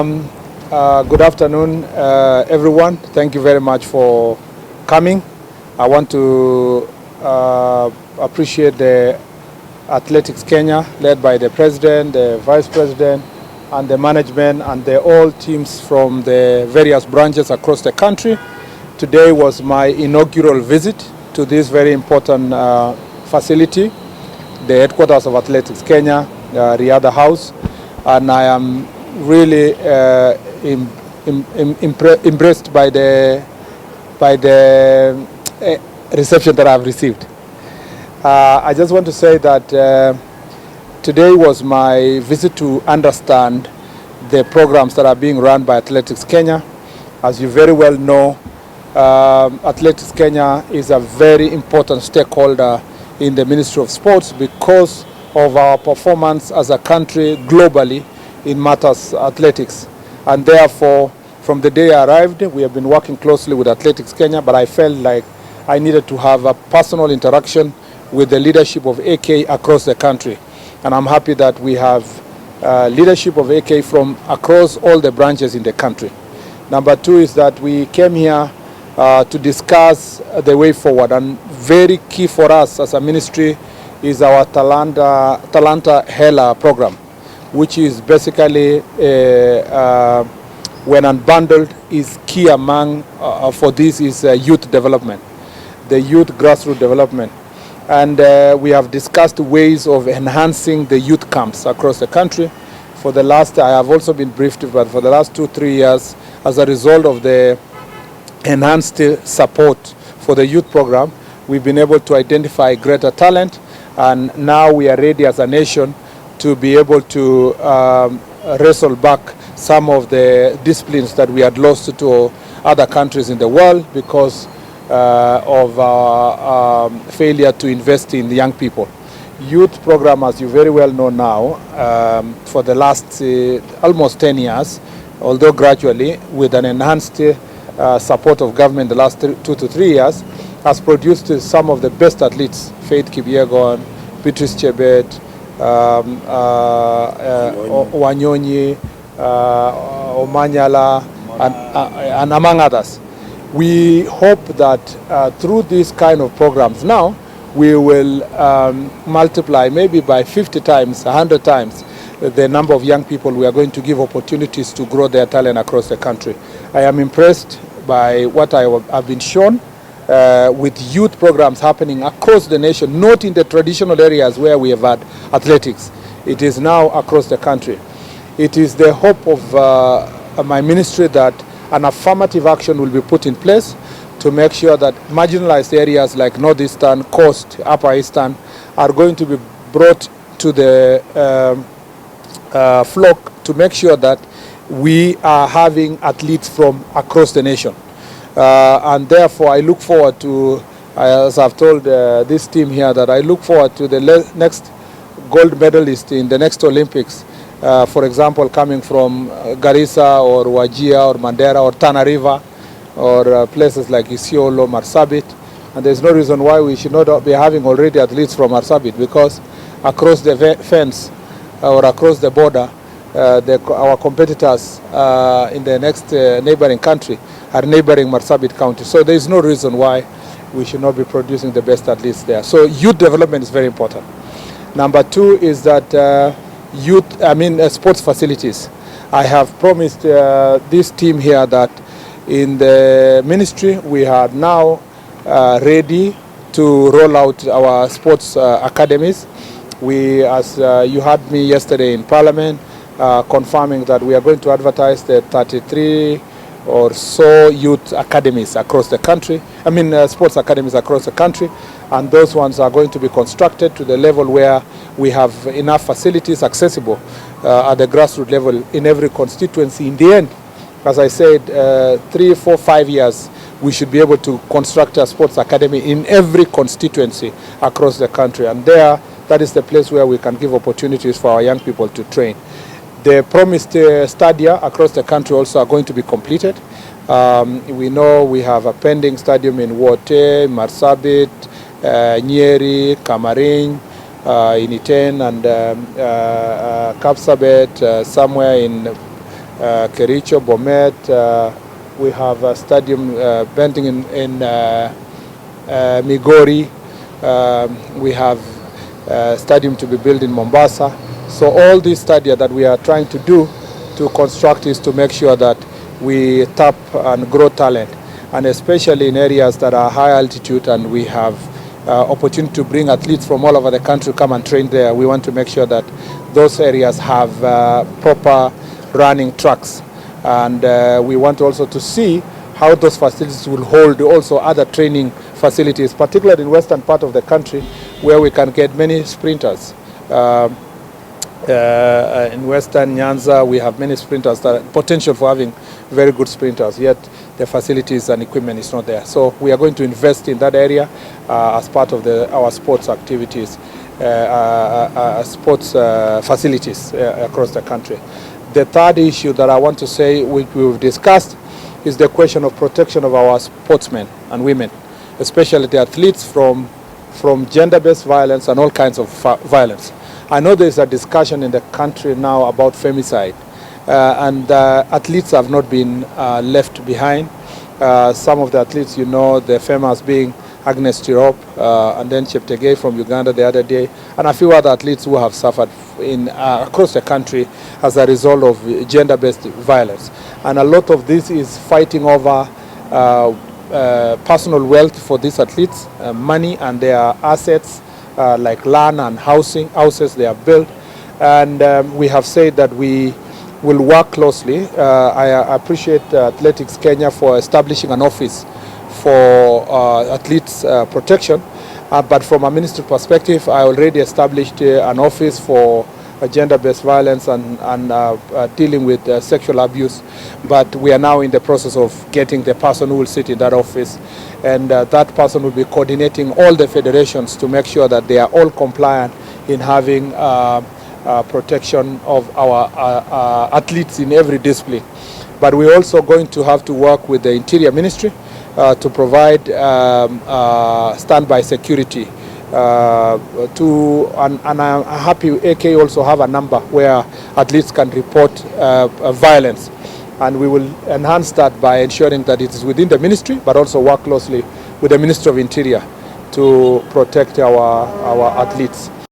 Good afternoon, everyone. Thank you very much for coming. I want to appreciate the Athletics Kenya, led by the president, the vice president, and the management, and the all teams from the various branches across the country. Today was my inaugural visit to this very important facility, the headquarters of Athletics Kenya, Riadha House, and I am really impressed by the reception that I've received. I just want to say that today was my visit to understand the programs that are being run by Athletics Kenya. As you very well know, Athletics Kenya is a very important stakeholder in the Ministry of Sports because of our performance as a country globally in matters athletics. And therefore, from the day I arrived, we have been working closely with Athletics Kenya, but I felt like I needed to have a personal interaction with the leadership of AK across the country. And I'm happy that we have leadership of AK from across all the branches in the country. Number two is that we came here to discuss the way forward, and very key for us as a ministry is our Talanta Hela program, which is basically, when unbundled, is key among, for this is youth development, the youth grassroots development. And we have discussed ways of enhancing the youth camps across the country. For the last, I have also been briefed, but for the last 2-3 years, as a result of the enhanced support for the youth program, we've been able to identify greater talent, and now we are ready as a nation to be able to wrestle back some of the disciplines that we had lost to other countries in the world because of our failure to invest in the young people. Youth program, as you very well know now, for the last almost 10 years, although gradually, with an enhanced support of government the last 2 to 3 years, has produced some of the best athletes, Faith Kipyegon, Beatrice Chebet, Wanyonyi, Omanyala, and among others. We hope that through these kind of programs now, we will multiply maybe by 50 times, 100 times the number of young people we are going to give opportunities to grow their talent across the country. I am impressed by what I have been shown with youth programs happening across the nation, not in the traditional areas where we have had athletics. It is now across the country. It is the hope of my ministry that an affirmative action will be put in place to make sure that marginalized areas like Northeastern, Coast, Upper Eastern are going to be brought to the flock to make sure that we are having athletes from across the nation. And therefore, I look forward to, as I've told this team here, that I look forward to the next gold medalist in the next Olympics. For example, coming from Garissa or Wajir or Mandera or Tana River or places like Isiolo, Marsabit. And there's no reason why we should not be having already athletes from Marsabit, because across the fence or across the border, our competitors in the next neighboring country are neighboring Marsabit County. So there is no reason why we should not be producing the best athletes there. So youth development is very important. Number two is that sports facilities. I have promised this team here that in the ministry we are now ready to roll out our sports academies. We, as you heard me yesterday in Parliament, confirming that we are going to advertise the 33 or so youth academies across the country, sports academies across the country, and those ones are going to be constructed to the level where we have enough facilities accessible at the grassroots level in every constituency. In the end, as I said, 3, 4, 5 years, we should be able to construct a sports academy in every constituency across the country, and that is the place where we can give opportunities for our young people to train. The promised stadia across the country also are going to be completed. We know we have a pending stadium in Wote, Marsabit, Nyeri, Kamarin, in Iten, and Kapsabet, somewhere in Kericho, Bomet. We have a stadium building in Migori. We have a stadium to be built in Mombasa. So all these studies that we are trying to do to construct is to make sure that we tap and grow talent, and especially in areas that are high altitude, and we have opportunity to bring athletes from all over the country come and train there. We want to make sure that those areas have proper running tracks, and we want also to see how those facilities will hold also other training facilities, particularly in western part of the country, where we can get many sprinters. In western Nyanza, we have many sprinters that have potential for having very good sprinters, yet the facilities and equipment is not there. So we are going to invest in that area as part of our sports activities, sports facilities across the country. The third issue that I want to say, which we've discussed, is the question of protection of our sportsmen and women, especially the athletes from gender-based violence and all kinds of violence. I know there's a discussion in the country now about femicide, and athletes have not been left behind. Some of the athletes, you know, the famous being Agnes Tirop, and then Cheptegei from Uganda the other day, and a few other athletes who have suffered across the country as a result of gender-based violence. And a lot of this is fighting over personal wealth for these athletes, money and their assets, like land and houses they have built. And we have said that we will work closely. I appreciate Athletics Kenya for establishing an office for athletes protection. But from a ministry perspective, I already established an office for gender-based violence and dealing with sexual abuse. But we are now in the process of getting the person who will sit in that office, and that person will be coordinating all the federations to make sure that they are all compliant in having protection of our athletes in every discipline. But we're also going to have to work with the Interior Ministry to provide standby security. And I'm happy AK also have a number where athletes can report violence, and we will enhance that by ensuring that it is within the ministry, but also work closely with the Ministry of Interior to protect our athletes.